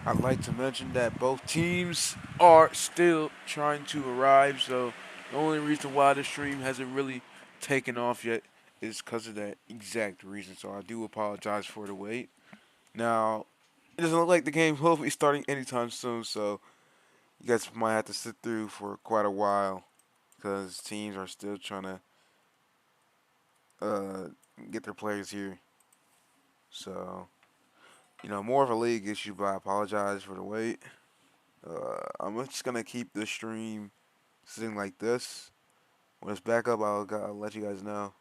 I'd like to mention that both teams are still trying to arrive, so the only reason why the stream hasn't really taken off yet is because of that exact reason. So I do apologize for the wait. Now, it doesn't look like the game will be starting anytime soon, so you guys might have to sit through for quite a while because teams are still trying to uh, get their players here. So, more of a league issue, but I apologize for the wait. I'm just gonna keep the stream sitting like this. When it's back up, I'll let you guys know.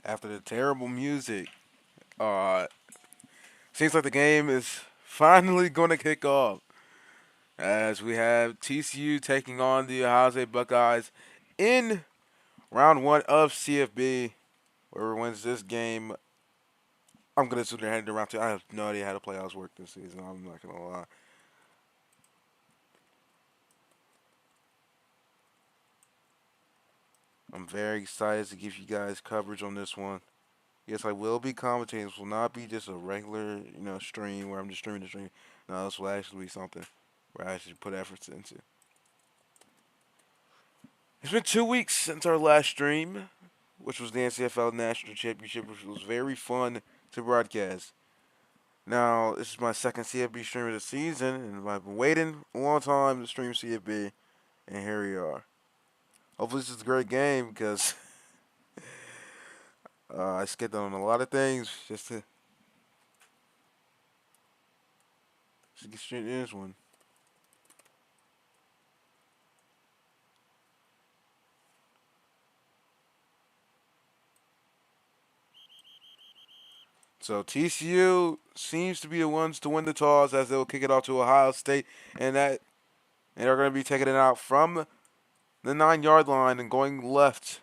After the terrible music, uh, seems like the game is finally going to kick off as we have TCU taking on the Ohio State Buckeyes in round one of CFB. Whoever wins this game, I'm going to assume they're headed to round two. I have no idea how the playoffs work this season. I'm not going to lie. I'm very excited to give you guys coverage on this one. Yes, I will be commentating. This will not be just a regular, stream where I'm just streaming the stream. No, this will actually be something where I actually put efforts into. It's been 2 weeks since our last stream, which was the NCFL National Championship, which was very fun to broadcast. Now, this is my second CFB stream of the season, and I've been waiting a long time to stream CFB, and here we are. Hopefully, this is a great game because I skipped on a lot of things just to get straight into this one. So TCU seems to be the ones to win the toss as they'll kick it off to Ohio State, and they're going to be taking it out from the 9-yard line and going left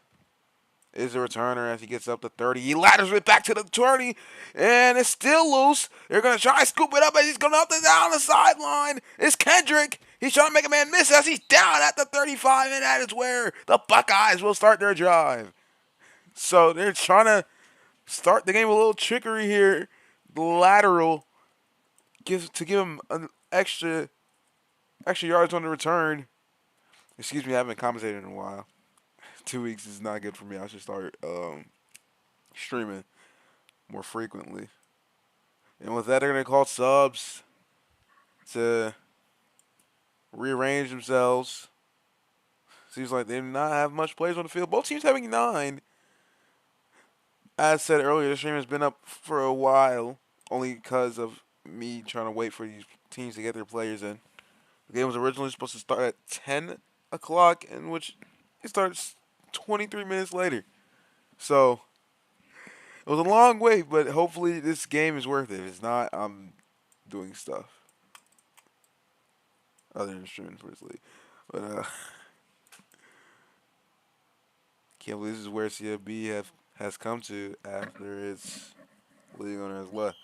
is the returner as he gets up to 30. He ladders it back to the 20, and it's still loose. They're going to try to scoop it up as he's going up and down the sideline. It's Kendrick. He's trying to make a man miss as he's down at the 35, and that is where the Buckeyes will start their drive. So they're trying to start the game with a little trickery here. The lateral give him an extra yards on the return. Excuse me, I haven't commentated in a while. 2 weeks is not good for me. I should start streaming more frequently. And with that, they're going to call subs to rearrange themselves. Seems like they do not have much players on the field. Both teams having 9. As said earlier, the stream has been up for a while, only because of me trying to wait for these teams to get their players in. The game was originally supposed to start at 10 o'clock, in which it starts 23 minutes later. So, it was a long wait, but hopefully this game is worth it. If it's not, I'm doing stuff other than streaming for this league. But, can't believe this is where CFB has come to after its league owner has left.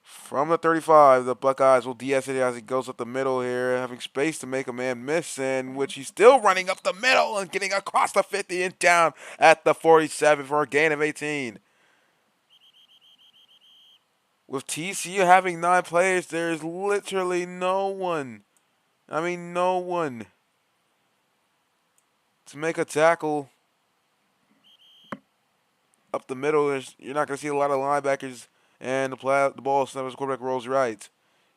From the 35, the Buckeyes will DS it as he goes up the middle here, having space to make a man miss, in which he's still running up the middle and getting across the 50 and down at the 47 for a gain of 18. With TCU having 9 players, there's literally no one. No one to make a tackle up the middle. You're not going to see a lot of linebackers, and the ball snaps, the quarterback rolls right.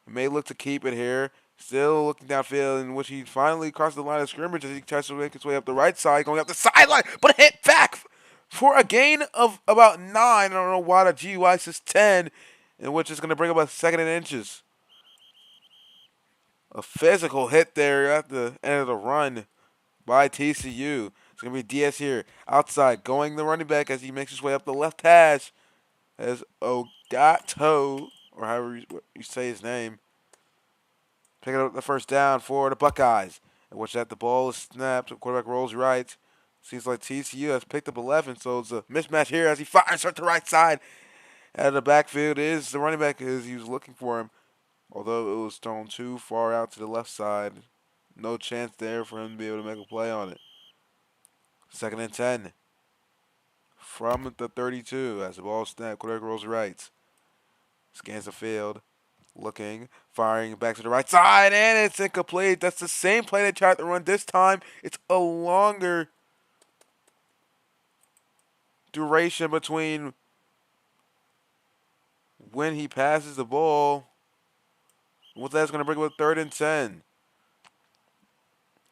He may look to keep it here. Still looking downfield, in which he finally crosses the line of scrimmage as he tries to make his way up the right side, going up the sideline, but hit back for a gain of about 9. I don't know why the GY says 10, in which is going to bring up a 2nd and inches. A physical hit there at the end of the run by TCU. It's going to be DS here, outside, going the running back as he makes his way up the left hash as Ogato, or however you say his name, picking up the first down for the Buckeyes. And which that the ball is snapped, the quarterback rolls right. Seems like TCU has picked up 11, so it's a mismatch here as he fires at the right side. Out of the backfield is the running back as he was looking for him, although it was thrown too far out to the left side. No chance there for him to be able to make a play on it. 2nd and 10 from the 32 as the ball snapped, quarterback rolls right. Scans the field. Looking, firing back to the right side, and it's incomplete. That's the same play they tried to run this time. It's a longer duration between when he passes the ball. What that's going to bring up 3rd and 10.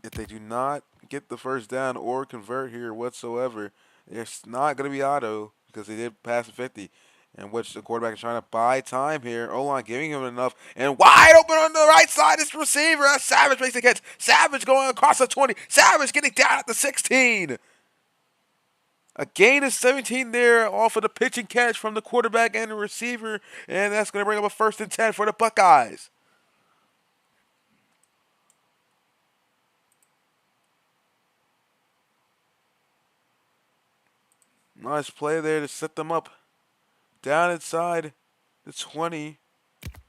If they do not get the first down or convert here whatsoever, it's not going to be auto because they did pass the 50. In which the quarterback is trying to buy time here. O-line giving him enough. And wide open on the right side is the receiver. Savage makes the catch. Savage going across the 20. Savage getting down at the 16. A gain of 17 there off of the pitch and catch from the quarterback and the receiver, and that's going to bring up a 1st and 10 for the Buckeyes. Nice play there to set them up down inside the 20.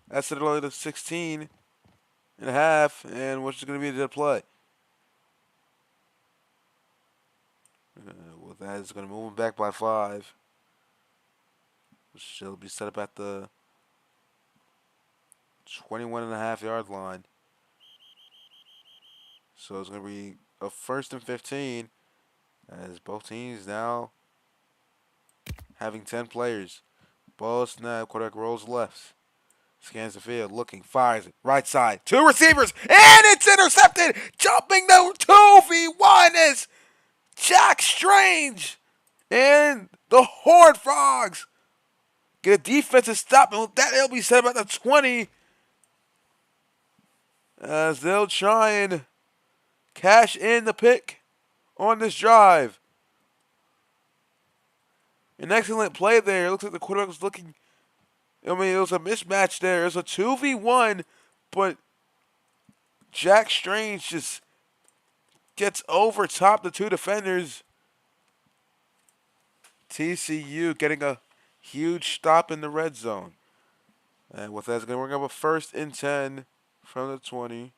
That's literally the 16 and a half, and what's going to be the play? Well, that is going to move them back by 5. Which will be set up at the 21.5-yard line. So it's going to be a 1st and 15 as both teams now having 10 players. Ball snap, quarterback rolls left. Scans the field, looking, fires it. Right side, 2 receivers, and it's intercepted! Jumping the 2v1 is Jack Strange and the Horned Frogs. Get a defensive stop, and with that, it'll be set up at the 20 as they'll try and cash in the pick on this drive. An excellent play there. It looks like the quarterback was looking. I mean, it was a mismatch there. It was a 2v1, but Jack Strange just gets over top the 2 defenders. TCU getting a huge stop in the red zone. And with that, it's going to bring up a 1st and 10 from the 20.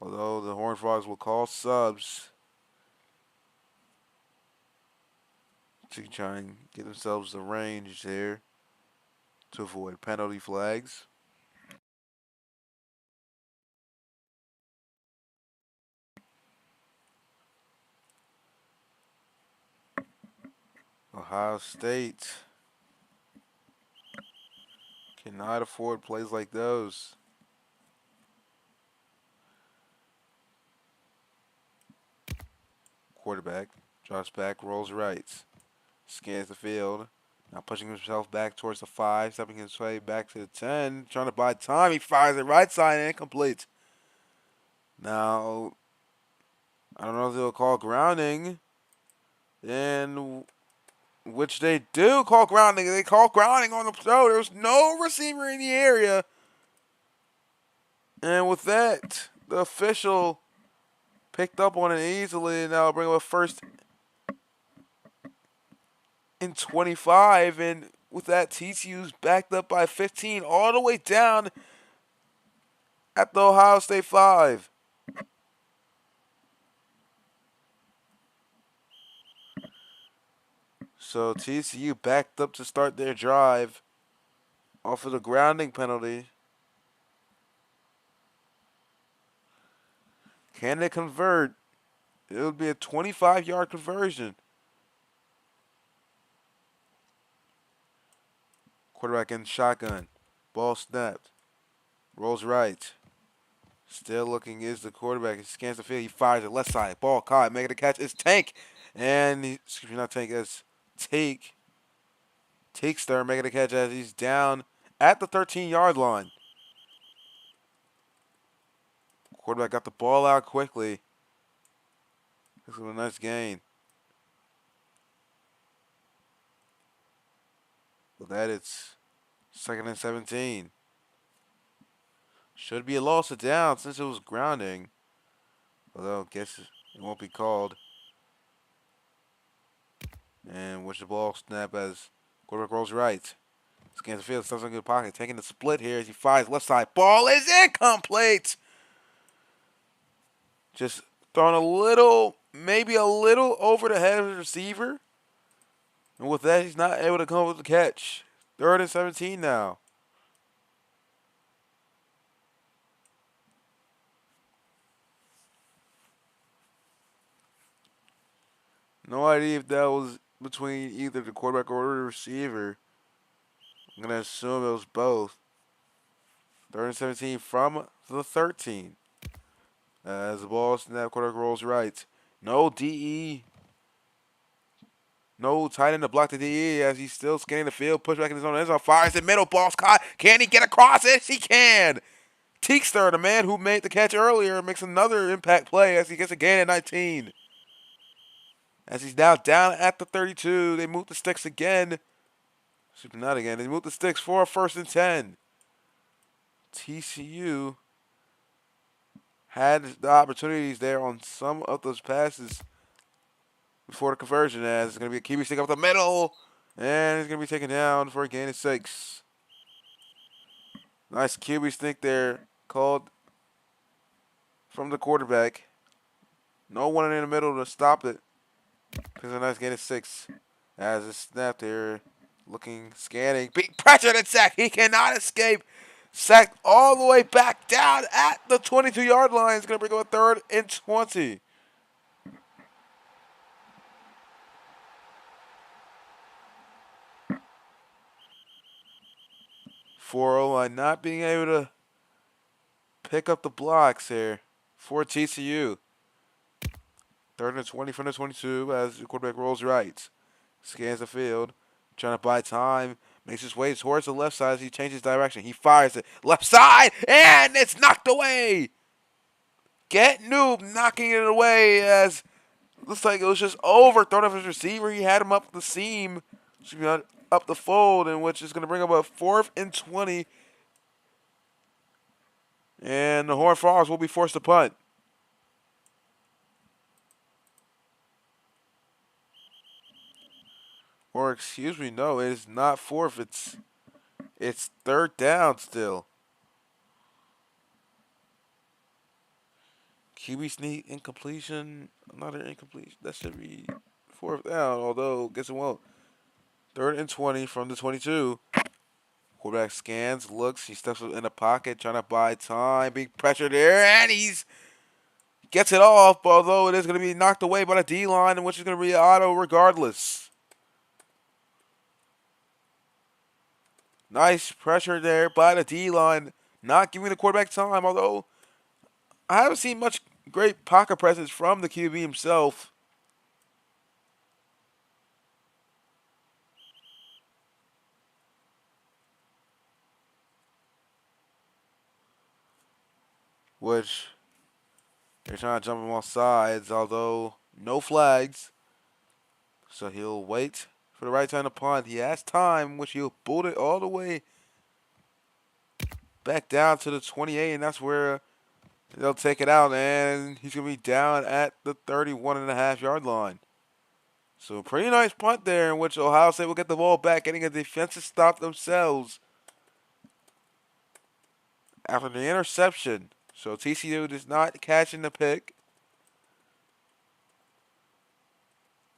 Although the Horned Frogs will call subs to try and get themselves the range there to avoid penalty flags. Ohio State cannot afford plays like those. Quarterback drops back, rolls right, scans the field. Now pushing himself back towards the 5, stepping his way back to the 10, trying to buy time. He fires it right side and incomplete. Now, I don't know if they'll call grounding, and which they do call grounding. They call grounding on the throw. There's no receiver in the area. And with that, the official picked up on it easily, and now bring up a 1st and 25. And with that, TCU's backed up by 15 all the way down at the Ohio State 5. So TCU backed up to start their drive off of the grounding penalty. Can they convert? It would be a 25-yard conversion. Quarterback in shotgun. Ball snapped. Rolls right. Still looking is the quarterback. He scans the field. He fires it left side. Ball caught. Making the catch is Tank. And he, excuse me, not Tank. It's Take. Takester making the catch as he's down at the 13-yard line. Quarterback got the ball out quickly. This was a nice gain. With that, it's 2nd and 17. Should be a loss of down since it was grounding. Although, I guess it won't be called. And watch the ball snap as quarterback rolls right. Scans the field, stuffs in the pocket, taking the split here as he fires left side. Ball is incomplete. Just throwing a little, maybe a little over the head of the receiver. And with that, he's not able to come up with the catch. 3rd and 17 now. No idea if that was between either the quarterback or the receiver. I'm going to assume it was both. 3rd and 17 from the 13. As the ball snap, quarterback rolls right. No DE. No tight end to block the DE as he's still scanning the field. Push back in his own end zone. Fires it middle. Ball's caught. Can he get across it? He can. Teekster, the man who made the catch earlier, makes another impact play as he gets a gain at 19. as he's now down at the 32. They move the sticks again. Not again. They move the sticks for a 1st and 10. TCU had the opportunities there on some of those passes before the conversion, as it's going to be a QB stick up the middle, and he's going to be taken down for a gain of 6. Nice QB stick there, called from the quarterback. No one in the middle to stop it. Because a nice gain of 6. As it's snapped there, looking, scanning, being pressured and sacked. He cannot escape. Sacked all the way back down at the 22-yard line. It's going to bring up a 3rd and 20. For O-line not being able to pick up the blocks here for TCU. 3rd and 20 from the 22 as the quarterback rolls right. Scans the field, trying to buy time. Makes his way towards the left side as he changes direction. He fires it left side, and it's knocked away. Get Noob knocking it away as looks like it was just overthrown of his receiver. He had him up the seam, up the fold, in which is going to bring up a 4th and 20. And the Horned Frogs will be forced to punt. Or excuse me, no, it is not 4th. It's 3rd down still. QB sneak incompletion. Another incompletion. That should be 4th down, although guess it won't. 3rd and 20 from the 22. Quarterback scans, looks, he steps up in the pocket, trying to buy time, being pressured there, and he's gets it off, although it is going to be knocked away by the D-line, which is going to be auto regardless. Nice pressure there by the D-line, not giving the quarterback time, although I haven't seen much great pocket presence from the QB himself. Which they're trying to jump him off sides, although no flags. So he'll wait for the right time to punt. He has time, which he'll boot it all the way back down to the 28, and that's where they'll take it out, and he's going to be down at the 31.5-yard line. So a pretty nice punt there in which Ohio State will get the ball back, getting a defensive stop themselves after the interception. So TCU is not catching the pick.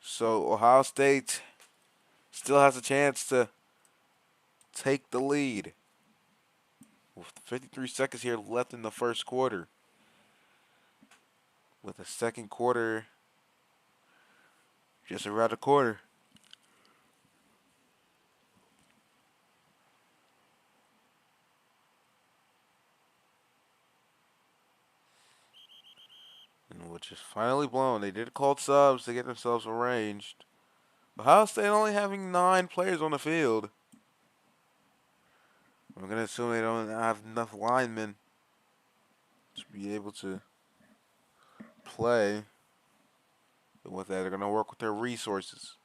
So Ohio State still has a chance to take the lead. With 53 seconds here left in the first quarter. With the second quarter just around the corner. And which is finally blown. They did call subs to get themselves arranged. Ohio State only having 9 players on the field. I'm going to assume they don't have enough linemen to be able to play. But with that, they're going to work with their resources.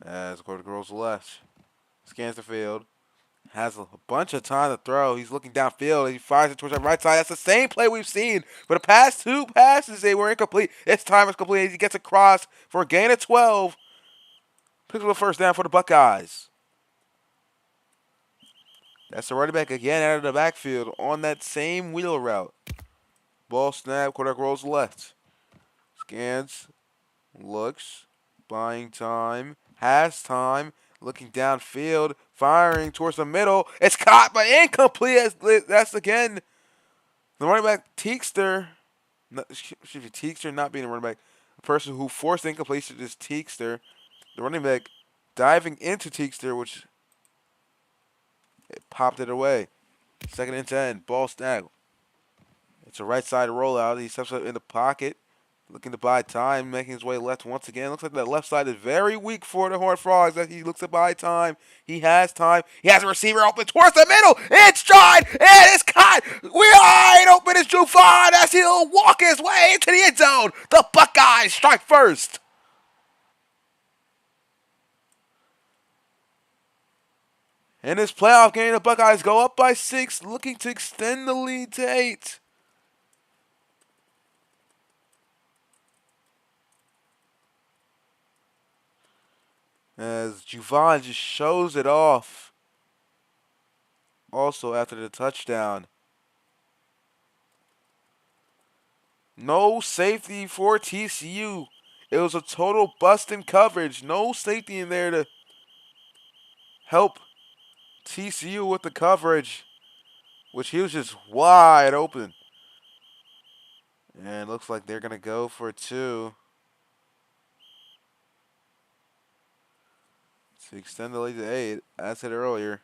As the quarterback goes left. Scans the field. Has a bunch of time to throw. He's looking downfield. He fires it towards the right side. That's the same play we've seen. For the past 2 passes, they were incomplete. This time it's complete. He gets across for a gain of 12. Picks up a 1st down for the Buckeyes. That's the running back again out of the backfield on that same wheel route. Ball snap. Quarterback rolls left. Scans. Looks. Buying time. Has time. Looking downfield. Firing towards the middle. It's caught but incomplete. That's again the running back Teekster. Teekster not being a running back. The person who forced the incompletion is Teekster. The running back diving into Teekster, which it popped it away. 2nd and 10. Ball snag. It's a right side rollout. He steps up in the pocket. Looking to buy time, making his way left once again. Looks like that left side is very weak for the Horned Frogs as he looks to buy time. He has time. He has a receiver open towards the middle. It's John. And it's caught. Wide open is Jufon as he'll walk his way into the end zone. The Buckeyes strike first. In this playoff game, the Buckeyes go up by 6, looking to extend the lead to 8. As Juvon just shows it off. Also after the touchdown. No safety for TCU. It was a total bust in coverage. No safety in there to help TCU with the coverage, which he was just wide open. And looks like they're going to go for 2 to extend the lead to 8, as I said earlier.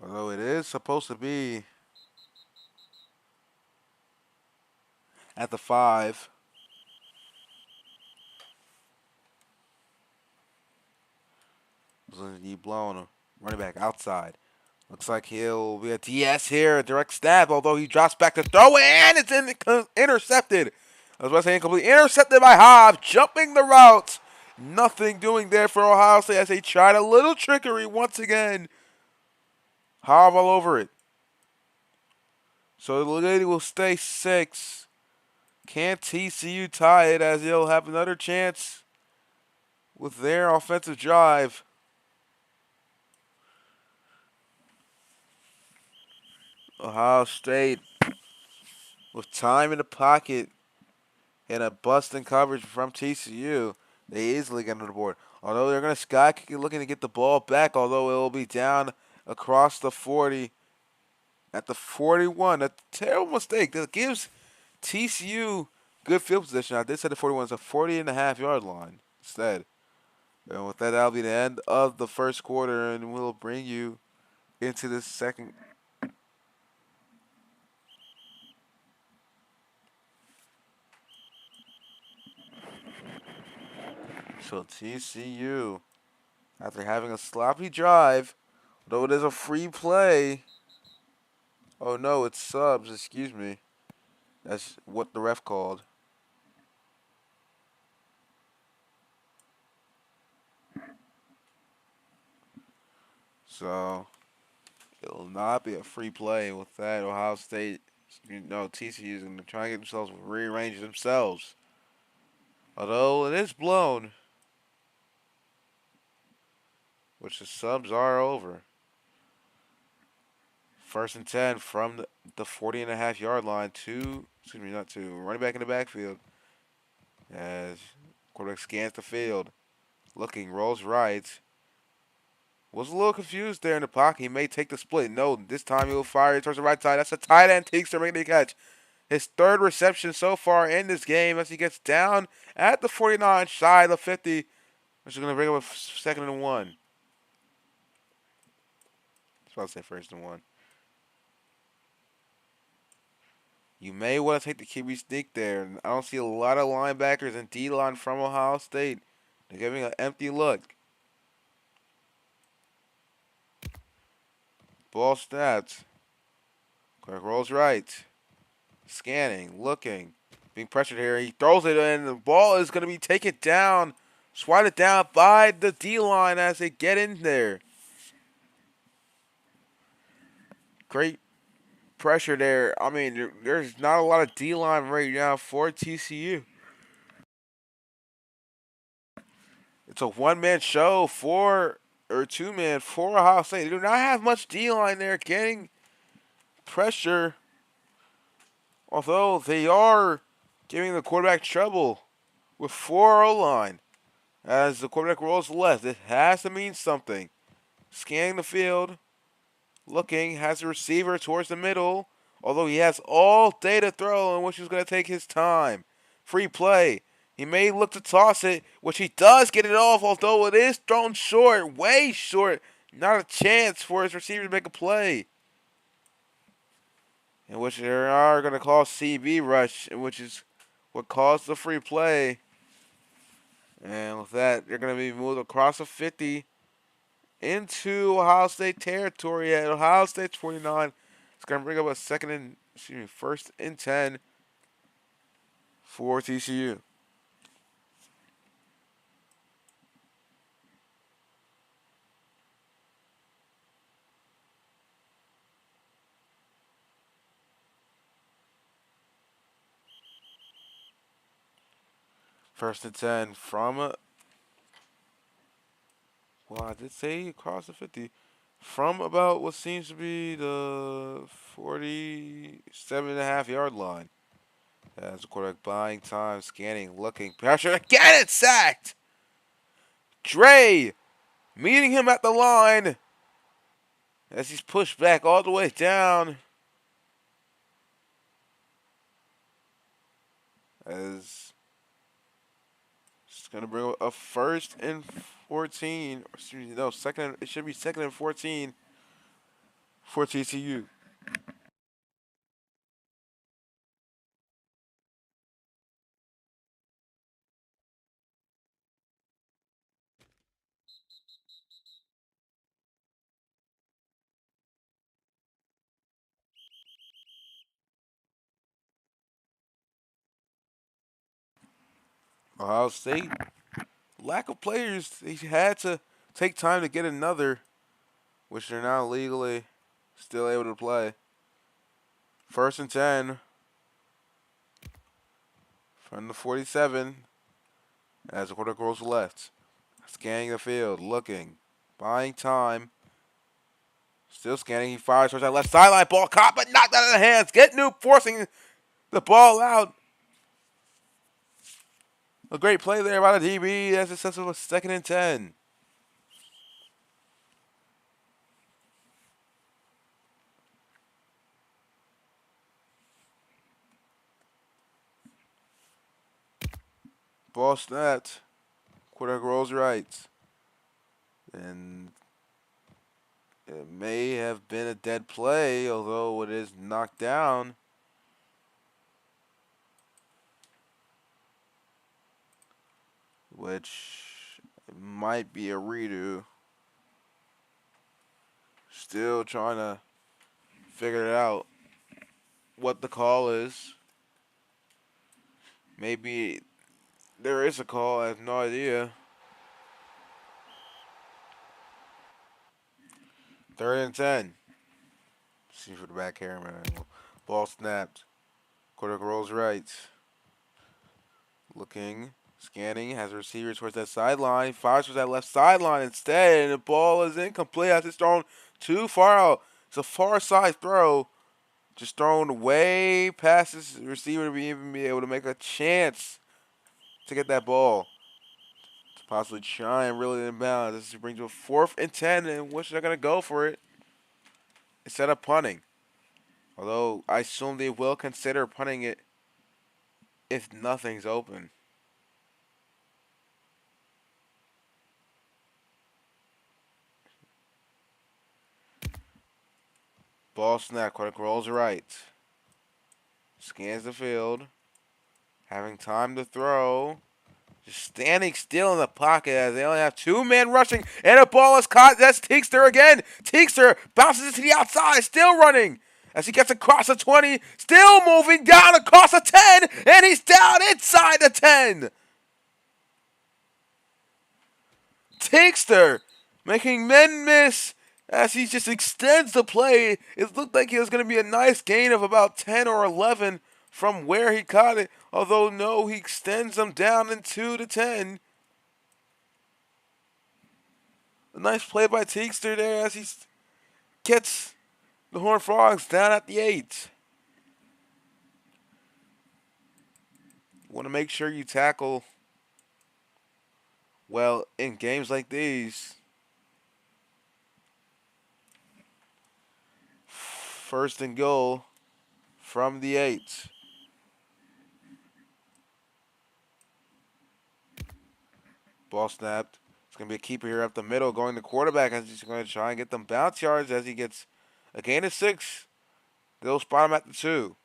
Although it is supposed to be at the 5. He blown him. Running back outside. Looks like he'll be a DS here, a direct stab, although he drops back to throw it, and it's intercepted. I was about to say incomplete. Intercepted by Hobbs, jumping the route. Nothing doing there for Ohio State as they tried a little trickery once again. Hobbs all over it. So the lady will stay 6. Can TCU tie it as they'll have another chance with their offensive drive? Ohio State with time in the pocket and a busting coverage from TCU, they easily get on the board. Although they're going to sky kick it, looking to get the ball back, although it will be down across the 40 at the 41. A terrible mistake that gives TCU good field position. I did say the 41 is a 40.5-yard line instead. And with that, that'll be the end of the first quarter, and we'll bring you into the second. So TCU, after having a sloppy drive, though it is a free play. Oh no, it's subs, excuse me. That's what the ref called. So it'll not be a free play with that. Ohio State, TCU is going to try and get themselves rearrange themselves. Although it is blown, which the subs are over. 1st and 10 from the 40.5-yard line running back in the backfield. As quarterback scans the field, looking, rolls right. Was a little confused there in the pocket. He may take the split. No, this time he'll fire it towards the right side. That's a tight end. Teague's making the catch. His 3rd reception so far in this game as he gets down at the 49, shy of the 50, which is going to bring up a 2nd and 1. I was about to say 1st and 1. You may want to take the QB sneak there. I don't see a lot of linebackers and D-line from Ohio State. They're giving an empty look. Ball snapped. Clark rolls right. Scanning, looking, being pressured here. He throws it, and the ball is going to be taken down, swatted down by the D-line as they get in there. Great pressure there. I mean, there's not a lot of D-line right now for TCU. It's a one-man show or two-man for Ohio State. They do not have much D-line there getting pressure, although they are giving the quarterback trouble with 4 O-line. As the quarterback rolls left, it has to mean something. Scanning the field, looking, has a receiver towards the middle, although he has all day to throw in which he's going to take his time. Free play. He may look to toss it, which he does get it off, although it is thrown short, way short. Not a chance for his receiver to make a play. In which they are going to call CB rush, which is what caused the free play. And with that, they're going to be moved across the 50 into Ohio State territory at Ohio State 29. It's going to bring up a first and 10 for TCU. First and 10 from, well, I did say across the 50. From about what seems to be the 47.5 yard line. As the quarterback buying time, scanning, looking, pressure, again it's sacked! Dre meeting him at the line as he's pushed back all the way down. As it's going to bring a first and 14. Excuse me, no, it should be second and 14 for TCU. Ohio State, lack of players. They had to take time to get another, which they're now legally still able to play. First and 10 from the 47 as the quarterback rolls left. Scanning the field, looking, buying time. Still scanning. He fires towards that left sideline. Ball caught, but knocked out of the hands. Get Noob forcing the ball out. A great play there by the DB as it sets up a second and 10. Ball snapped. Quarterback rolls right. And it may have been a dead play, although it is knocked down. Which might be a redo. Still trying to figure it out what the call is. Maybe there is a call. I have no idea. Third and 10. See for the back camera. Ball snapped. Quarterback rolls right. Looking, scanning, has a receiver towards that sideline. Fires towards that left sideline instead, and the ball is incomplete as it's thrown too far out. It's a far side throw. Just thrown way past this receiver to even be able to make a chance to get that ball. To possibly try and reel it in bounds. This brings to a fourth and 10, and which they're going to go for it instead of punting. Although I assume they will consider punting it if nothing's open. Ball snap, quarterback rolls right. Scans the field. Having time to throw. Just standing still in the pocket as they only have two men rushing. And a ball is caught. That's Teekster again. Teekster bounces it to the outside. Still running. As he gets across the 20. Still moving down across the 10. And he's down inside the 10. Teekster making men miss as he just extends the play. It looked like it was going to be a nice gain of about 10 or 11 from where he caught it. Although, no, he extends them down into the 10. A nice play by Teekster there as he gets the Horned Frogs down at the 8. You want to make sure you tackle well in games like these. First and goal from the 8. Ball snapped. It's going to be a keeper here up the middle, going to quarterback as he's going to try and get them bounce yards as he gets a gain of 6. They'll spot him at the 2.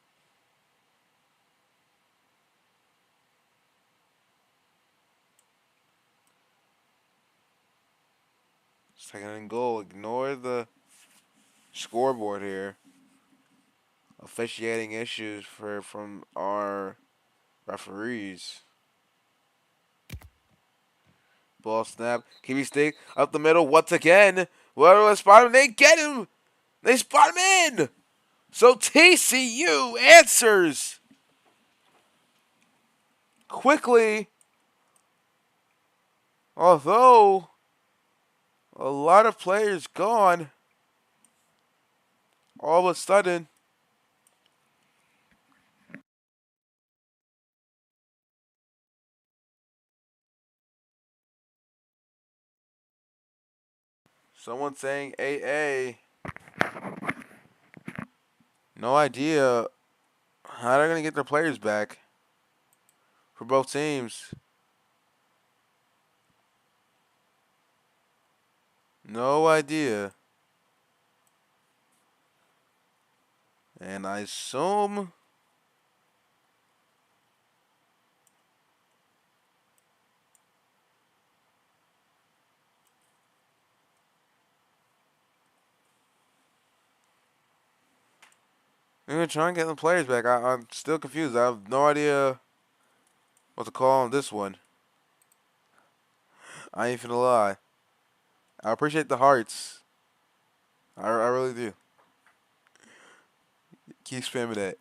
Second and goal. Ignore the scoreboard here. Officiating issues from our referees. Ball snap. QB stick up the middle once again. What was spot him? They get him. They spot him in. So TCU answers quickly. Although a lot of players gone. All of a sudden. Someone saying AA. No idea how they're going to get their players back for both teams. No idea. And I assume they're going to try and get the players back. I'm still confused. I have no idea what to call on this one. I ain't finna lie. I appreciate the hearts. I really do. Keep spamming that.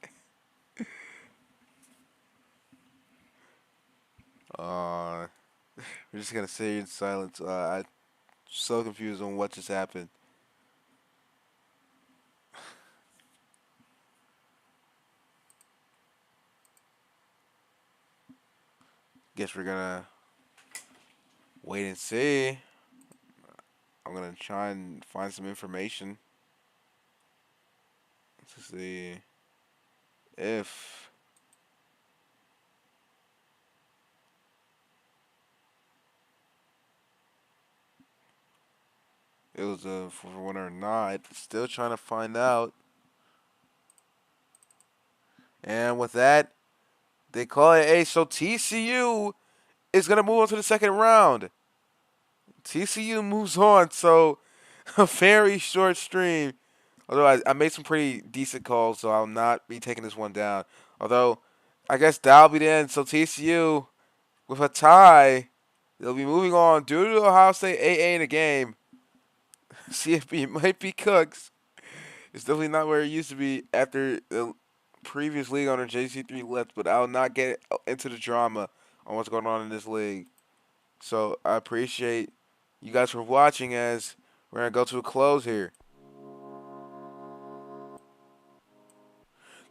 We're just gonna sit here in silence. I'm so confused on what just happened. Guess we're gonna wait and see. I'm gonna try and find some information to see if it was a for one or not. Still trying to find out. And with that, they call it a. So TCU is gonna move on to the second round. TCU moves on. So a very short stream. Although I made some pretty decent calls, so I'll not be taking this one down. Although I guess that'll be the end. So TCU with a tie, they'll be moving on due to Ohio State AA in the game. CFB might be cooks. It's definitely not where it used to be after the previous league owner JC3 left, but I'll not get into the drama on what's going on in this league. So I appreciate you guys for watching as we're going to go to a close here.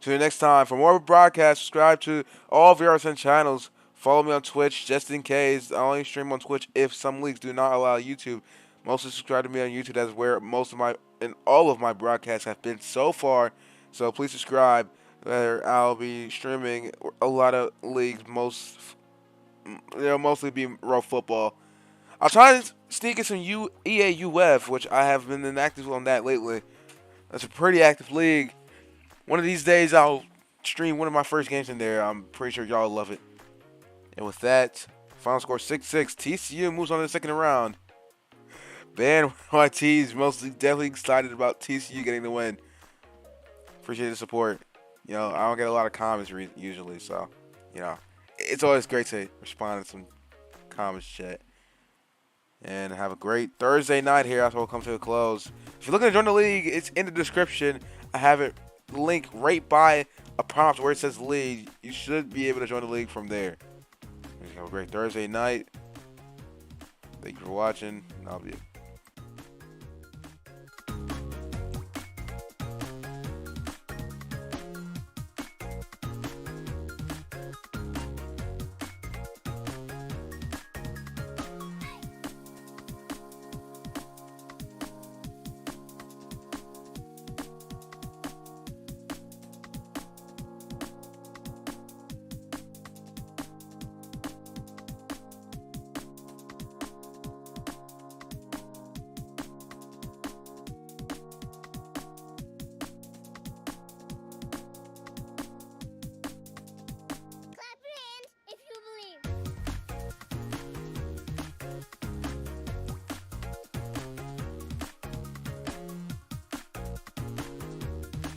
Till next time, for more broadcasts, subscribe to all VRSN channels. Follow me on Twitch just in case. I only stream on Twitch if some leagues do not allow YouTube. Mostly subscribe to me on YouTube. That's where most of my and all of my broadcasts have been so far. So please subscribe. Where I'll be streaming a lot of leagues. Mostly be road football. I'll try to sneak in some EAUF, which I have been inactive on that lately. That's a pretty active league. One of these days, I'll stream one of my first games in there. I'm pretty sure y'all love it. And with that, final score 6-6. TCU moves on to the second round. Ben YT is mostly definitely excited about TCU getting the win. Appreciate the support. I don't get a lot of comments usually, so, it's always great to respond to some comments, chat. And have a great Thursday night here after we'll come to a close. If you're looking to join the league, it's in the description. I have it linked right by a prompt where it says league. You should be able to join the league from there. Have a great Thursday night. Thank you for watching, and I'll be